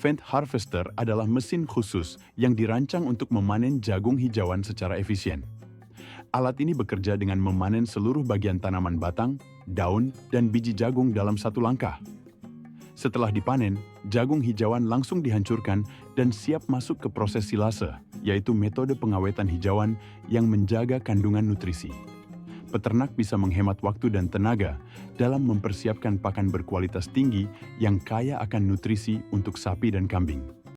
Fendt Harvester adalah mesin khusus yang dirancang untuk memanen jagung hijauan secara efisien. Alat ini bekerja dengan memanen seluruh bagian tanaman batang, daun, dan biji jagung dalam satu langkah. Setelah dipanen, jagung hijauan langsung dihancurkan dan siap masuk ke proses silase, yaitu metode pengawetan hijauan yang menjaga kandungan nutrisi. Peternak bisa menghemat waktu dan tenaga dalam mempersiapkan pakan berkualitas tinggi yang kaya akan nutrisi untuk sapi dan kambing.